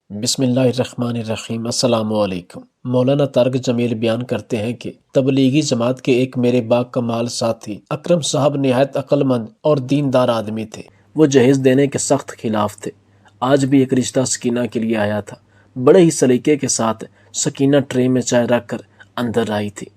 بسم اللہ الرحمن الرحیم۔ السلام علیکم۔ مولانا طارق جمیل بیان کرتے ہیں کہ تبلیغی جماعت کے ایک میرے با کمال ساتھی اکرم صاحب نہایت عقل مند اور دیندار آدمی تھے۔ وہ جہیز دینے کے سخت خلاف تھے۔ آج بھی ایک رشتہ سکینہ کے لیے آیا تھا۔ بڑے ہی سلیقے کے ساتھ سکینہ ٹرے میں چائے رکھ کر اندر آئی تھی۔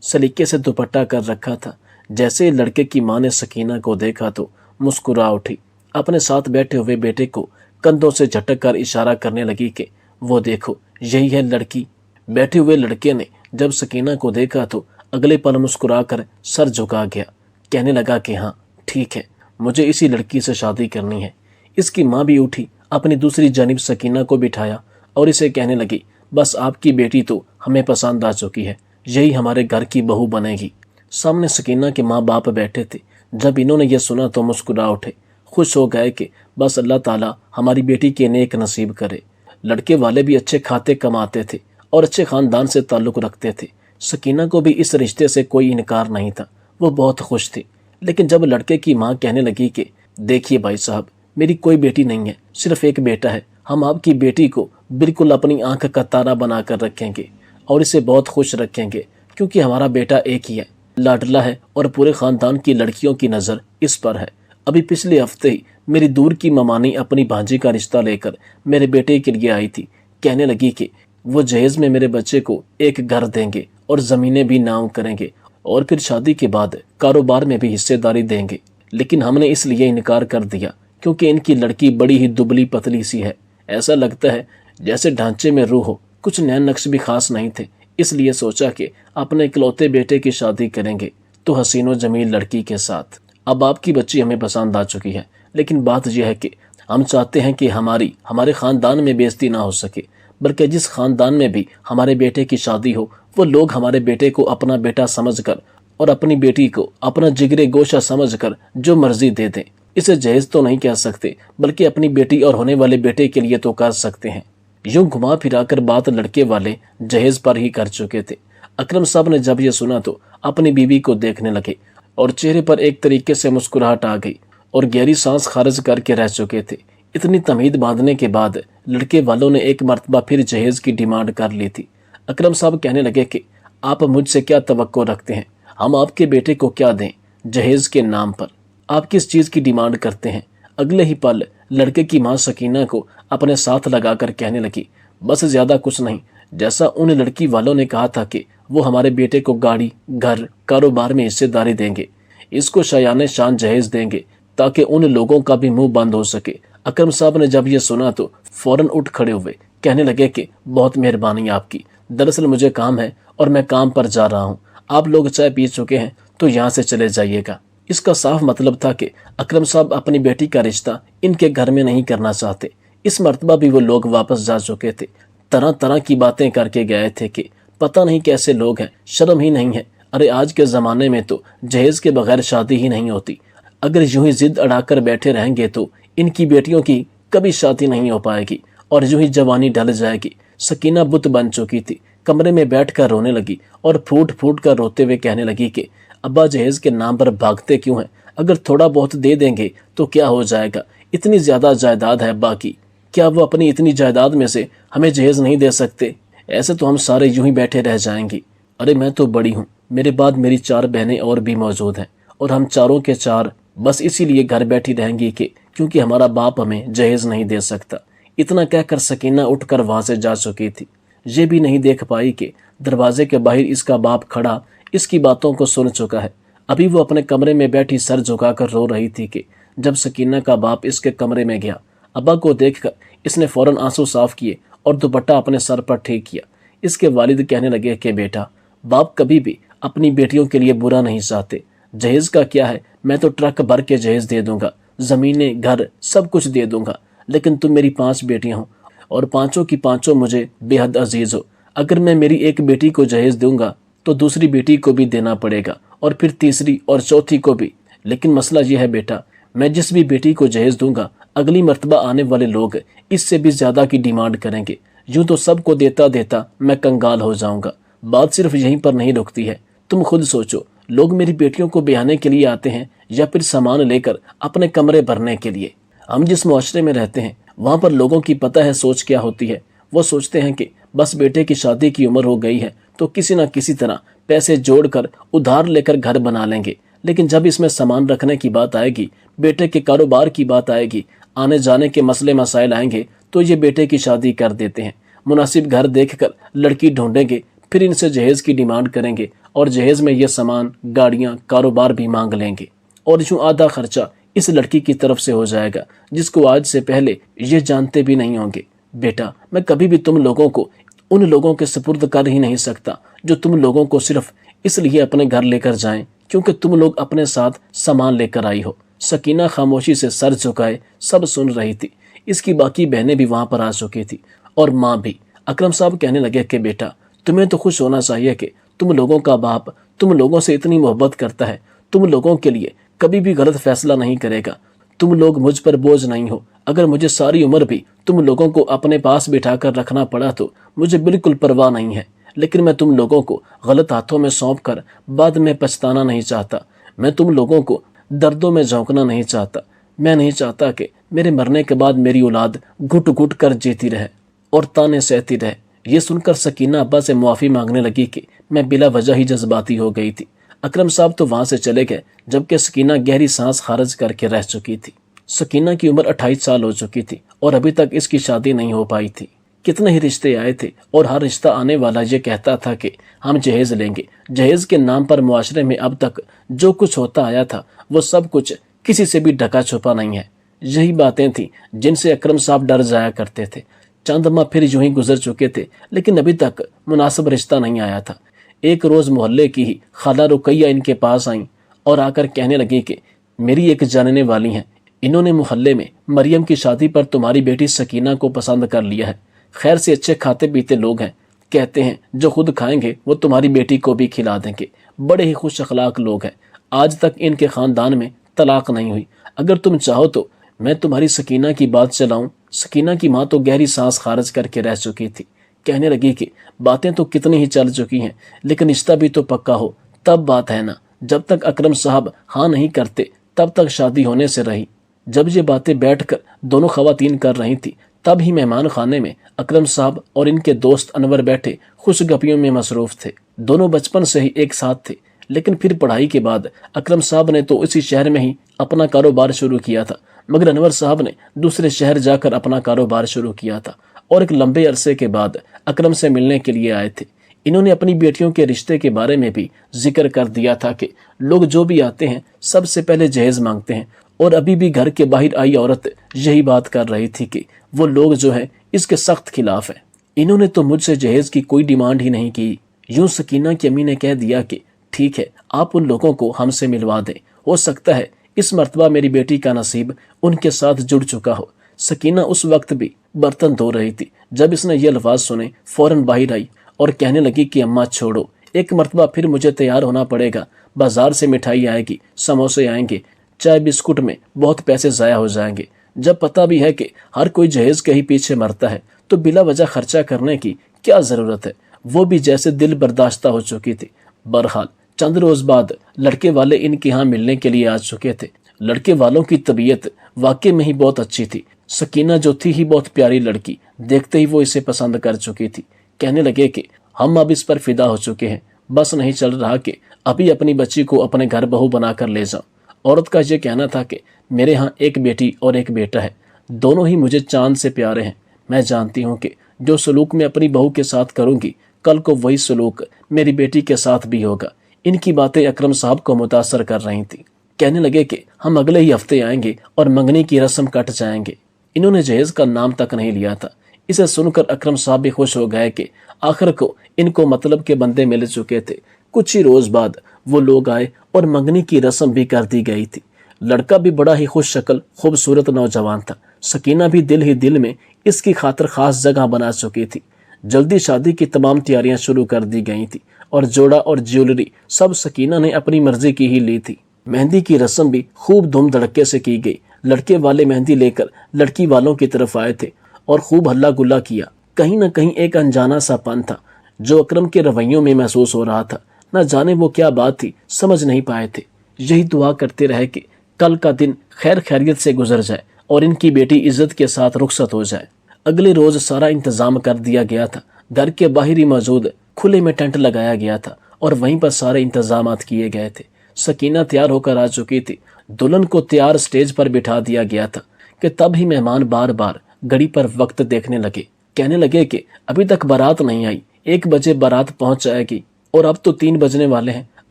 سلیقے سے دوپٹہ کر رکھا تھا۔ جیسے ہی لڑکے کی ماں نے سکینہ کو دیکھا تو مسکرا اٹھی۔ اپنے ساتھ بیٹھے ہوئے بیٹے کو کندھوں سے جھٹک کر اشارہ کرنے لگی کہ وہ دیکھو یہی ہے لڑکی۔ بیٹھے ہوئے لڑکے نے جب سکینہ کو دیکھا تو اگلے پل مسکرا کر سر جھکا گیا۔ کہنے لگا کہ ہاں ٹھیک ہے، مجھے اسی لڑکی سے شادی کرنی ہے۔ اس کی ماں بھی اٹھی، اپنی دوسری جانب سکینہ کو بٹھایا اور اسے کہنے لگی بس آپ کی بیٹی تو ہمیں پسند آ چکی ہے، یہی ہمارے گھر کی بہو بنے گی۔ سامنے سکینہ کے ماں باپ بیٹھے تھے۔ جب انہوں نے یہ سنا تو مسکرا اٹھے، خوش ہو گئے کہ بس اللہ تعالیٰ ہماری بیٹی کے نیک نصیب کرے۔ لڑکے والے بھی اچھے کھاتے کماتے تھے اور اچھے خاندان سے تعلق رکھتے تھے۔ سکینہ کو بھی اس رشتے سے کوئی انکار نہیں تھا، وہ بہت خوش تھی۔ لیکن جب لڑکے کی ماں کہنے لگی کہ دیکھیے بھائی صاحب، میری کوئی بیٹی نہیں ہے، صرف ایک بیٹا ہے، ہم آپ کی بیٹی کو بالکل اپنی آنکھ کا تارا بنا کر رکھیں گے اور اسے بہت خوش رکھیں گے، کیونکہ ہمارا بیٹا ایک ہی ہے، لاڈلا ہے اور پورے خاندان کی لڑکیوں کی نظر اس پر ہے۔ ابھی پچھلے ہفتے ہی میری دور کی ممانی اپنی بھانجی کا رشتہ لے کر میرے بیٹے کے لیے آئی تھی۔ کہنے لگی کہ وہ جہیز میں میرے بچے کو ایک گھر دیں گے اور زمینیں بھی نام کریں گے اور پھر شادی کے بعد کاروبار میں بھی حصے داری دیں گے۔ لیکن ہم نے اس لیے انکار کر دیا کیونکہ ان کی لڑکی بڑی ہی دبلی پتلی سی ہے، ایسا لگتا ہے جیسے ڈھانچے میں روح ہو، کچھ نئے نقش بھی خاص نہیں تھے۔ اس لیے سوچا کہ اپنے اکلوتے بیٹے کی شادی کریں گے تو حسین و جمیل لڑکی کے ساتھ۔ اب آپ کی بچی ہمیں پسند آ چکی ہے، لیکن بات یہ ہے کہ ہم چاہتے ہیں کہ ہمارے خاندان میں بے عزتی نہ ہو سکے، بلکہ جس خاندان میں بھی ہمارے بیٹے کی شادی ہو وہ لوگ ہمارے بیٹے کو اپنا بیٹا سمجھ کر اور اپنی بیٹی کو اپنا جگرے گوشہ سمجھ کر جو مرضی دے دیں۔ اسے جہیز تو نہیں کہہ سکتے، بلکہ اپنی بیٹی اور ہونے والے بیٹے کے لیے تو کہہ سکتے ہیں۔ یوں گھما پھرا کر بات لڑکے والے جہیز پر ہی کر چکے تھے۔ اکرم صاحب نے جب یہ سنا تو اپنی بیوی کو دیکھنے لگے اور چہرے پر ایک طریقے سے مسکراہٹ آ گئی اور گہری سانس خارج کر کے رہ چکے تھے۔ اتنی تمہید باندھنے کے بعد لڑکے والوں نے ایک مرتبہ پھر جہیز کی ڈیمانڈ کر لی تھی۔ اکرم صاحب کہنے لگے کہ آپ مجھ سے کیا توقع رکھتے ہیں، ہم آپ کے بیٹے کو کیا دیں جہیز کے نام پر، آپ کس چیز کی ڈیمانڈ کرتے ہیں؟ اگلے ہی پل لڑکے کی ماں سکینہ کو اپنے ساتھ لگا کر کہنے لگی بس زیادہ کچھ نہیں، جیسا ان لڑکی والوں نے کہا تھا کہ وہ ہمارے بیٹے کو گاڑی، گھر، کاروبار میں حصے داری دیں گے، اس کو شایان شان جہیز دیں گے تاکہ ان لوگوں کا بھی منہ بند ہو سکے۔ اکرم صاحب نے جب یہ سنا تو فوراً اٹھ کھڑے ہوئے، کہنے لگے کہ بہت مہربانی آپ کی، دراصل مجھے کام ہے اور میں کام پر جا رہا ہوں، آپ لوگ چائے پی چکے ہیں تو یہاں سے چلے جائیے گا۔ اس کا صاف مطلب تھا کہ اکرم صاحب اپنی بیٹی کا رشتہ ان کے گھر میں نہیں کرنا چاہتے۔ اس مرتبہ بھی وہ لوگ واپس جا چکے تھے، طرح طرح کی باتیں کر کے گئے تھے کہ پتہ نہیں کیسے لوگ ہیں، شرم ہی نہیں ہے، ارے آج کے زمانے میں تو جہیز کے بغیر شادی ہی نہیں ہوتی، اگر یوں ہی ضد اڑا کر بیٹھے رہیں گے تو ان کی بیٹیوں کی کبھی شادی نہیں ہو پائے گی اور یوں ہی جوانی ڈھل جائے گی۔ سکینہ بت بن چکی تھی، کمرے میں بیٹھ کر رونے لگی اور پھوٹ پھوٹ کر روتے ہوئے کہنے لگی کہ ابا جہیز کے نام پر بھاگتے کیوں ہیں، اگر تھوڑا بہت دے دیں گے تو کیا ہو جائے گا، اتنی زیادہ جائیداد ہے ابا کی، کیا وہ اپنی اتنی جائیداد میں سے ہمیں جہیز نہیں دے سکتے؟ ایسے تو ہم سارے یوں ہی بیٹھے رہ جائیں گے۔ ارے میں تو بڑی ہوں، میرے بعد میری 4 بہنیں اور بھی موجود ہیں اور ہم چاروں کے چار بس اسی لیے گھر بیٹھی رہیں گی کہ کیونکہ ہمارا باپ ہمیں جہیز نہیں دے سکتا۔ اتنا کہہ کر سکینہ اٹھ کر وہاں سے جا چکی تھی۔ یہ بھی نہیں دیکھ پائی کہ دروازے کے باہر اس کا باپ کھڑا اس کی باتوں کو سن چکا ہے۔ ابھی وہ اپنے کمرے میں بیٹھی سر جھکا کر رو رہی تھی کہ جب سکینہ کا باپ اس کے کمرے میں گیا، ابا کو دیکھ کر اس نے فوراً آنسو صاف کیے اور دوپٹہ اپنے سر پر ٹھیک کیا۔ اس کے والد کہنے لگے کہ بیٹا، باپ کبھی بھی اپنی بیٹیوں کے لیے برا نہیں چاہتے، جہیز کا کیا ہے، میں تو ٹرک بھر کے جہیز دے دوں گا، زمینیں، گھر، سب کچھ دے دوں گا، لیکن تم میری 5 بیٹیاں ہو اور پانچوں کی پانچوں مجھے بے حد عزیز ہو۔ اگر میں میری ایک بیٹی کو جہیز دوں گا تو دوسری بیٹی کو بھی دینا پڑے گا اور پھر تیسری اور چوتھی کو بھی، لیکن مسئلہ یہ ہے بیٹا، میں جس بھی بیٹی کو جہیز دوں گا اگلی مرتبہ آنے والے لوگ اس سے بھی زیادہ کی ڈیمانڈ کریں گے، یوں تو سب کو دیتا دیتا میں کنگال ہو جاؤں گا۔ بات صرف یہیں پر نہیں رکتی ہے، تم خود سوچو، لوگ میری بیٹیوں کو بیانے کے لیے آتے ہیں یا پھر سامان لے کر اپنے کمرے بھرنے کے لیے۔ ہم جس معاشرے میں رہتے ہیں वहाँ पर लोगों की पता है सोच क्या होती है। वो सोचते हैं कि बस बेटे की शादी की उम्र हो गई है तो किसी न किसी तरह पैसे जोड़कर उधार लेकर घर बना लेंगे। लेकिन जब इसमें सामान रखने की बात आएगी, बेटे के कारोबार की बात आएगी, आने जाने के मसले मसाइल आएंगे, तो ये बेटे की शादी कर देते हैं। मुनासिब घर देखकर लड़की ढूंढेंगे, फिर इनसे जहेज की डिमांड करेंगे और जहेज में ये सामान, गाड़ियाँ, कारोबार भी मांग लेंगे। और यूँ आधा खर्चा इस लड़की की तरफ से हो जाएगा, जिसको आज से पहले ये जानते भी नहीं होंगे। बेटा, मैं कभी भी तुम लोगों को उन लोगों के सुपुर्द कर ही नहीं सकता जो तुम लोगों को सिर्फ इसलिए अपने घर लेकर जाएं क्योंकि तुम लोग अपने साथ सामान लेकर आई हो। सकीना खामोशी से सर झुकाए सब सुन रही थी। इसकी बाकी बहनें भी वहां पर आ चुकी थी और माँ भी। अकरम साहब कहने लगे कि बेटा, तुम्हें तो खुश होना चाहिए कि तुम लोगों का बाप तुम लोगों से इतनी मोहब्बत करता है, तुम लोगों के लिए कभी भी गलत फैसला नहीं करेगा। तुम लोग मुझ पर बोझ नहीं हो। अगर मुझे सारी उम्र भी तुम लोगों को अपने पास बिठाकर रखना पड़ा तो मुझे बिल्कुल परवाह नहीं है, लेकिन मैं तुम लोगों को गलत हाथों में सौंप कर बाद में पछताना नहीं चाहता। मैं तुम लोगों को दर्दों में झोंकना नहीं चाहता। मैं नहीं चाहता कि मेरे मरने के बाद मेरी औलाद घुट घुट कर जीती रहे और ताने सहती रहे। ये सुनकर सकीना अब्बा से मुआफ़ी मांगने लगी कि मैं बिला वजह ही जज्बाती हो गई थी। अकरम साहब तो वहां से चले गए, जबकि सकीना गहरी सांस खारिज करके रह चुकी थी। सकीना की उम्र 28 साल हो चुकी थी और अभी तक इसकी शादी नहीं हो पाई थी। कितने ही रिश्ते आए थे और हर रिश्ता आने वाला ये कहता था कि हम जहेज लेंगे। जहेज के नाम पर मुआशरे में अब तक जो कुछ होता आया था वो सब कुछ किसी से भी ढका छुपा नहीं है। यही बातें थी जिनसे अकरम साहब डर जाया करते थे। चंद माह फिर यूं ही गुजर चुके थे, लेकिन अभी तक मुनासिब रिश्ता नहीं आया था। एक रोज मोहल्ले की ही खाला रुकैया इनके पास आई और आकर कहने लगी कि मेरी एक जानने वाली हैं, इन्होंने मोहल्ले में मरियम की शादी पर तुम्हारी बेटी सकीना को पसंद कर लिया है। खैर से अच्छे खाते पीते लोग हैं, कहते हैं जो खुद खाएंगे वो तुम्हारी बेटी को भी खिला देंगे। बड़े ही खुश अखलाक लोग हैं। आज तक इनके खानदान में तलाक नहीं हुई। अगर तुम चाहो तो मैं तुम्हारी सकीना की बात चलाऊं। सकीना की माँ तो गहरी सांस खारिज करके रह चुकी थी। कहने लगी कि बातें तो कितनी ही चल चुकी हैं, लेकिन रिश्ता भी तो पक्का हो तब बात है ना। जब तक अकरम साहब हाँ नहीं करते तब तक शादी होने से रही। जब ये बातें बैठकर दोनों खवातीन कर रही थी, तब ही मेहमान खाने में अकरम साहब और इनके दोस्त अनवर बैठे खुशगपियों में मसरूफ थे। दोनों बचपन से ही एक साथ थे, लेकिन फिर पढ़ाई के बाद अकरम साहब ने तो इसी शहर में ही अपना कारोबार शुरू किया था, मगर अनवर साहब ने दूसरे शहर जाकर अपना कारोबार शुरू किया था और एक लंबे अरसे के बाद अकरम से मिलने के लिए आए थे। इन्होंने अपनी बेटियों के रिश्ते के बारे में भी जिक्र कर दिया था कि लोग जो भी आते हैं सबसे पहले जहेज मांगते हैं, और अभी भी घर के बाहर आई औरत यही बात कर रही थी कि वो लोग जो है इसके सख्त खिलाफ है। इन्होंने तो मुझसे जहेज की कोई डिमांड ही नहीं की। यूं सकीना की अम्मी ने कह दिया कि ठीक है, आप उन लोगों को हमसे मिलवा दें, हो सकता है इस मर्तबा मेरी बेटी का नसीब उनके साथ जुड़ चुका हो। सकीना उस वक्त भी बर्तन धो रही थी। जब इसने ये अल्फाज सुने फौरन बाहर आई और कहने लगी कि अम्मा छोड़ो, एक मर्तबा फिर मुझे तैयार होना पड़ेगा। बाजार से मिठाई आएगी, समोसे आएंगे, चाय बिस्कुट में बहुत पैसे ज़ाया हो जाएंगे। जब पता भी है कि हर कोई जहेज के ही पीछे मरता है तो बिला वजह खर्चा करने की क्या ज़रूरत है। वो भी जैसे दिल बर्दाश्ता हो चुकी थी। बहरहाल चंद रोज बाद लड़के वाले इनके यहाँ मिलने के लिए आ चुके थे। लड़के वालों की तबीयत वाकई में ही बहुत अच्छी थी। सकीना जो थी ही बहुत प्यारी लड़की, देखते ही वो इसे पसंद कर चुकी थी। कहने लगे कि हम अब इस पर फिदा हो चुके हैं, बस नहीं चल रहा कि अभी अपनी बच्ची को अपने घर बहू बनाकर ले जाऊं। औरत का ये कहना था कि मेरे यहाँ एक बेटी और एक बेटा है, दोनों ही मुझे चांद से प्यारे हैं। मैं जानती हूँ कि जो सलूक मैं अपनी बहू के साथ करूँगी, कल को वही सलूक मेरी बेटी के साथ भी होगा। इनकी बातें अकरम साहब को मुतासर कर रही थी। कहने लगे कि हम अगले ही हफ्ते आएंगे और मंगनी की रस्म कट जाएंगे। इन्होंने जहेज का नाम तक नहीं लिया था। इसे सुनकर अकरम साहब भी खुश हो गए कि आखिर को इनको मतलब के बंदे मिल चुके थे। कुछ ही रोज बाद वो लोग आए और मंगनी की रस्म भी कर दी गई थी। लड़का भी बड़ा ही खुश शक्ल खूबसूरत नौजवान था। सकीना भी दिल ही दिल में इसकी खातिर खास जगह बना चुकी थी। जल्दी शादी की तमाम तैयारियां शुरू कर दी गई थी और जोड़ा और ज्वेलरी सब सकीना ने अपनी मर्जी की ही ली थी। मेहंदी की रस्म भी खूब धूम धड़के से की गई। लड़के वाले मेहंदी लेकर लड़की वालों की तरफ आए थे और खूब हल्ला गुल्ला किया। कहीं न कहीं एक अनजाना सा पन था जो अकरम के रवैयों में महसूस हो रहा था। न जाने वो क्या बात थी, समझ नहीं पाए थे। यही दुआ करते रहे कि कल का दिन खैर खैरियत से गुजर जाए और इनकी बेटी इज्जत के साथ रुखसत हो जाए। अगले रोज सारा इंतजाम कर दिया गया था। घर के बाहर ही मौजूद खुले में टेंट लगाया गया था और वहीं पर सारे इंतजामात किए गए थे। सकीना तैयार होकर आ चुकी थी। दुल्हन को तैयार स्टेज पर बिठा दिया गया था कि तब ही मेहमान बार बार घड़ी पर वक्त देखने लगे। कहने लगे कि अभी तक बारात नहीं आई, 1 बजे बारात पहुंच जाएगी और अब तो 3 बजने वाले हैं।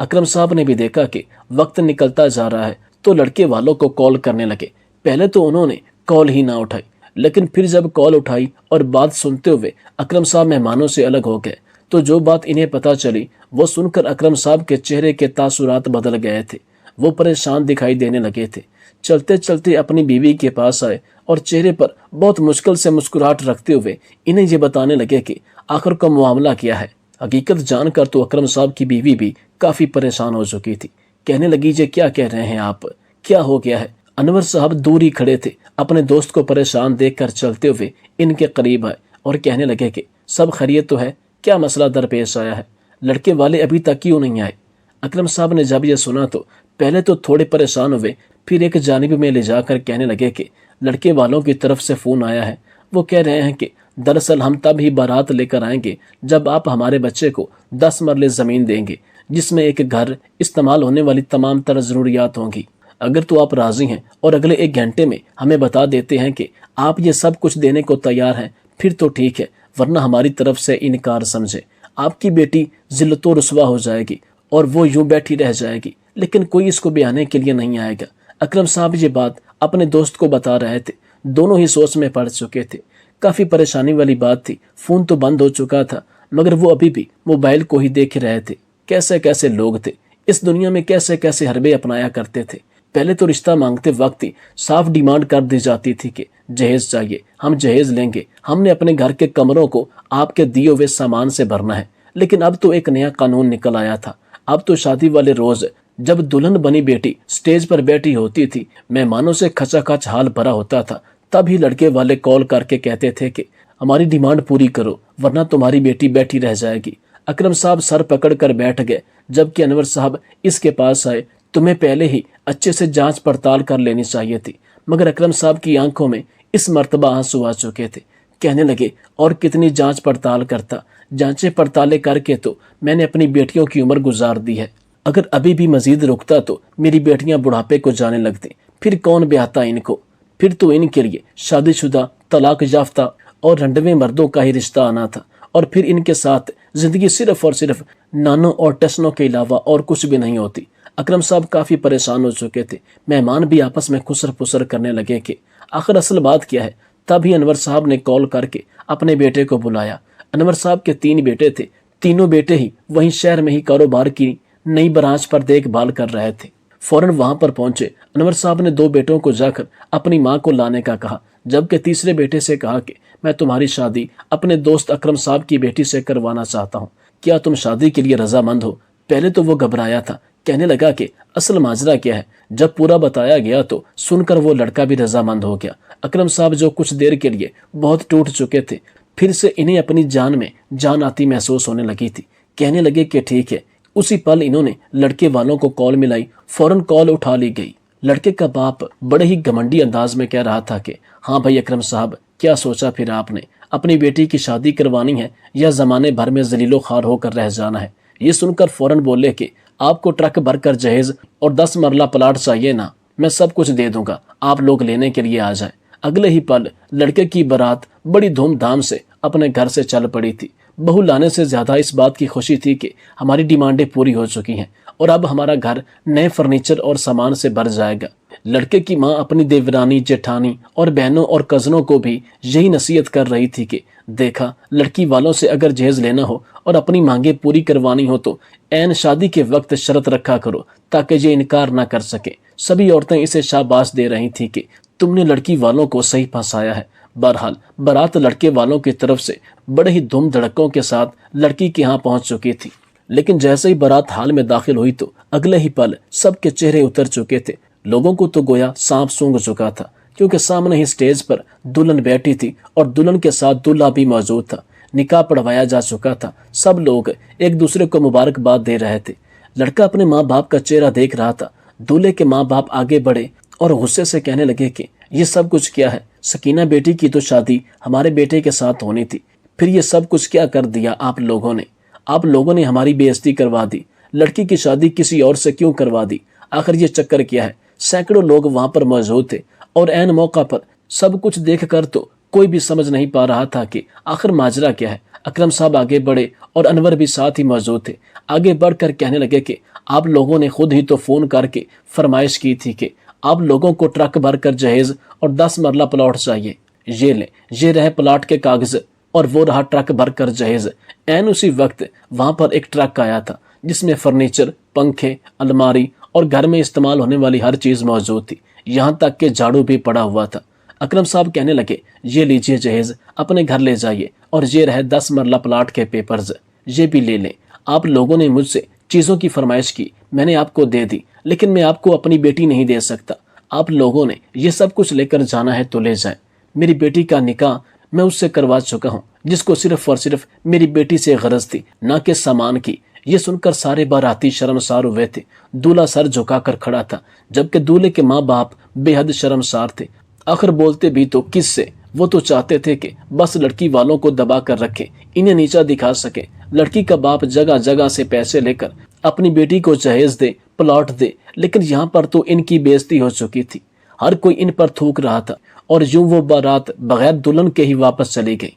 अकरम साहब ने भी देखा कि वक्त निकलता जा रहा है तो लड़के वालों को कॉल करने लगे। पहले तो उन्होंने कॉल ही ना उठाई, लेकिन फिर जब कॉल उठाई और बात सुनते हुए अकरम साहब मेहमानों से अलग हो गए तो जो बात इन्हें पता चली वो सुनकर अकरम साहब के चेहरे के तासुरात बदल गए थे। वो परेशान दिखाई देने लगे थे। चलते चलते अपनी बीवी के पास आए और चेहरे पर बहुत मुश्किल से मुस्कुराहट रखते हुए इन्हें ये बताने लगे कि आखिर का मामला क्या है। हकीकत जानकर तो अकरम साहब की बीवी भी काफी परेशान हो चुकी थी। कहने लगी, ये क्या कह रहे हैं आप, क्या हो गया है? अनवर साहब दूर ही खड़े थे। अपने दोस्त को परेशान देखकर चलते हुए इनके करीब आए और कहने लगे कि सब खैरियत तो है, क्या मसला दरपेश आया है? लड़के वाले अभी तक क्यों नहीं आए? अकरम साहब ने जब यह सुना तो पहले तो थोड़े परेशान हुए, फिर एक जानिब में ले जाकर कहने लगे कि लड़के वालों की तरफ से फोन आया है। वो कह रहे हैं कि दरअसल हम तब ही बारात लेकर आएंगे जब आप हमारे बच्चे को 10 मरले जमीन देंगे, जिसमें एक घर, इस्तेमाल होने वाली तमाम तरह जरूरियात होंगी। अगर तो आप राजी हैं और अगले 1 घंटे में हमें बता देते हैं कि आप ये सब कुछ देने को तैयार हैं, फिर तो ठीक है, वरना हमारी तरफ से इनकार समझे। आपकी बेटी जिल्लतो रुसवा हो जाएगी और वो यूं बैठी रह जाएगी, लेकिन कोई इसको बयाने के लिए नहीं आएगा। अकरम साहब ये बात अपने दोस्त को बता रहे थे। दोनों ही सोच में पड़ चुके थे। काफी परेशानी वाली बात थी। फोन तो बंद हो चुका था मगर वो अभी भी मोबाइल को ही देख रहे थे। कैसे कैसे लोग थे इस दुनिया में, कैसे कैसे हरबे अपनाया करते थे। पहले तो रिश्ता मांगते वक्त ही साफ डिमांड कर दी जाती थी कि जहेज चाहिए, हम जहेज लेंगे, हमने अपने घर के कमरों को आपके दिए हुए सामान से भरना है। लेकिन अब तो एक नया कानून निकल आया था। अब तो शादी वाले रोज जब दुल्हन बनी बेटी स्टेज पर बैठी होती थी, मेहमानों से खचाखच हाल भरा होता था, तब ही लड़के वाले कॉल करके कहते थे कि हमारी डिमांड पूरी करो वरना तुम्हारी बेटी बैठी रह जाएगी। अकरम साहब सर पकड़ कर बैठ गए, जबकि अनवर साहब इसके पास आए। तुम्हें पहले ही अच्छे से जांच पड़ताल कर लेनी चाहिए थी। मगर अकरम साहब की आंखों में इस मर्तबा आंसू आ चुके थे। कहने लगे, और कितनी जांच पड़ताल करता, जांचें पड़तालें करके तो मैंने अपनी बेटियों की उम्र गुजार दी है। अगर अभी भी मजीद रुकता तो मेरी बेटियां बुढ़ापे को जाने लगती, फिर कौन ब्याहता इनको? फिर तो इनके लिए शादीशुदा, तलाक याफ्ता और रंडवे मर्दों का ही रिश्ता आना था, और फिर इनके साथ जिंदगी सिर्फ और सिर्फ नानों और टसनों के अलावा और कुछ भी नहीं होती। अकरम साहब काफी परेशान हो चुके थे। मेहमान भी आपस में खुसर फुसर करने लगे कि आखिर असल बात क्या है। तभी अनवर साहब ने कॉल करके अपने बेटे को बुलाया। अनवर साहब के 3 बेटे थे। तीनों बेटे ही वहीं शहर में ही कारोबार की नई ब्रांच पर देखभाल कर रहे थे। फौरन वहां पर पहुंचे। अनवर साहब ने 2 बेटों को जाकर अपनी मां को लाने का कहा, जबकि तीसरे बेटे से कहा कि मैं तुम्हारी शादी अपने दोस्त अकरम साहब की बेटी से करवाना चाहता हूँ, क्या तुम शादी के लिए रजामंद हो? पहले तो वो घबराया था, कहने लगा कि असल माजरा क्या है। जब पूरा बताया गया तो सुनकर वो लड़का भी रजामंद हो गया। अकरम साहब जो कुछ देर के लिए बहुत टूट चुके थे, फिर से इन्हें अपनी जान में जान आती महसूस होने लगी थी। कहने लगे कि ठीक है। उसी पल इन्होंने लड़के वालों को कॉल मिलाई। फौरन कॉल उठा ली गई। लड़के का बाप बड़े ही घमंडी अंदाज में कह रहा था कि हाँ भाई अकरम साहब, क्या सोचा फिर आपने? अपनी बेटी की शादी करवानी है या जमाने भर में जलीलो खार होकर रह जाना है? ये सुनकर फौरन बोले कि आपको ट्रक भरकर जहेज और 10 मरला प्लाट चाहिए ना, मैं सब कुछ दे दूंगा, आप लोग लेने के लिए आ जाए। अगले ही पल लड़के की बारात बड़ी धूमधाम से अपने घर से चल पड़ी थी। बहू लाने से ज्यादा इस बात की खुशी थी कि हमारी डिमांडें पूरी हो चुकी हैं और अब हमारा घर नए फर्नीचर और सामान से भर जाएगा। लड़के की मां अपनी देवरानी, जेठानी और बहनों और कजनों को भी यही नसीहत कर रही थी कि देखा, लड़की वालों से अगर जहेज लेना हो और अपनी मांगे पूरी करवानी हो तो ऐन शादी के वक्त शर्त रखा करो ताकि ये इनकार ना कर सके। सभी औरतें इसे शाबाश दे रही थी कि तुमने लड़की वालों को सही फंसाया है। बहरहाल बारात लड़के वालों की तरफ से बड़े ही धूम धड़कों के साथ लड़की के यहाँ पहुंच चुकी थी। लेकिन जैसे ही बारात हाल में दाखिल हुई तो अगले ही पल सबके चेहरे उतर चुके थे। लोगों को तो गोया सांप सूंघ चुका था, क्योंकि सामने ही स्टेज पर दुल्हन बैठी थी और दुल्हन के साथ दूल्हा भी मौजूद था। निकाह पढ़वाया जा चुका था। सब लोग एक दूसरे को मुबारकबाद दे रहे थे। लड़का अपने माँ बाप का चेहरा देख रहा था। दूल्हे के माँ बाप आगे बढ़े और गुस्से से कहने लगे कि یہ سب کچھ کیا ہے؟ سکینہ بیٹی کی تو شادی ہمارے بیٹے کے ساتھ ہونی تھی، پھر یہ سب کچھ کیا کر دیا آپ لوگوں نے؟ آپ لوگوں نے ہماری بے عزتی کروا دی، لڑکی کی شادی کسی اور سے کیوں کروا دی؟ آخر یہ چکر کیا ہے؟ سینکڑوں لوگ وہاں پر موجود تھے اور عین موقع پر سب کچھ دیکھ کر تو کوئی بھی سمجھ نہیں پا رہا تھا کہ آخر ماجرا کیا ہے۔ اکرم صاحب آگے بڑھے اور انور بھی ساتھ ہی موجود تھے۔ آگے بڑھ کر کہنے لگے کہ آپ لوگوں نے خود ہی تو فون کر کے فرمائش کی تھی کہ آپ لوگوں کو ٹرک بھر کر جہیز اور 10 مرلہ پلاٹ چاہیے، یہ لیں، یہ رہے پلاٹ کے کاغذ اور وہ رہا ٹرک بھر کر جہیز۔ عین اسی وقت وہاں پر ایک ٹرک آیا تھا جس میں فرنیچر، پنکھے، الماری اور گھر میں استعمال ہونے والی ہر چیز موجود تھی، یہاں تک کہ جھاڑو بھی پڑا ہوا تھا۔ اکرم صاحب کہنے لگے یہ لیجئے جہیز، اپنے گھر لے جائیے، اور یہ رہے 10 مرلہ پلاٹ کے پیپرز، یہ بھی لے لیں۔ آپ لوگوں نے مجھ سے چیزوں کی فرمائش کی، میں نے آپ کو دے دی، لیکن میں آپ کو اپنی بیٹی نہیں دے سکتا۔ آپ لوگوں نے یہ سب کچھ لے کر جانا ہے تو لے جائیں۔ میری بیٹی کا نکاح میں اس سے کروا چکا ہوں جس کو صرف اور صرف میری بیٹی سے غرض تھی، نہ کہ سامان کی۔ یہ سن کر سارے باراتی شرمسار ہوئے تھے۔ دولہا سر جھکا کر کھڑا تھا، جبکہ دولہے کے ماں باپ بے حد شرمسار تھے۔ آخر بولتے بھی تو کس سے؟ وہ تو چاہتے تھے کہ بس لڑکی والوں کو دبا کر رکھیں، انہیں نیچا دکھا سکیں۔ لڑکی کا باپ جگہ جگہ سے پیسے لے کر اپنی بیٹی کو جہیز دے، پلاٹ دے، لیکن یہاں پر تو ان کی بے عزتی ہو چکی تھی۔ ہر کوئی ان پر تھوک رہا تھا اور یوں وہ بارات بغیر دلہن کے ہی واپس چلی گئی۔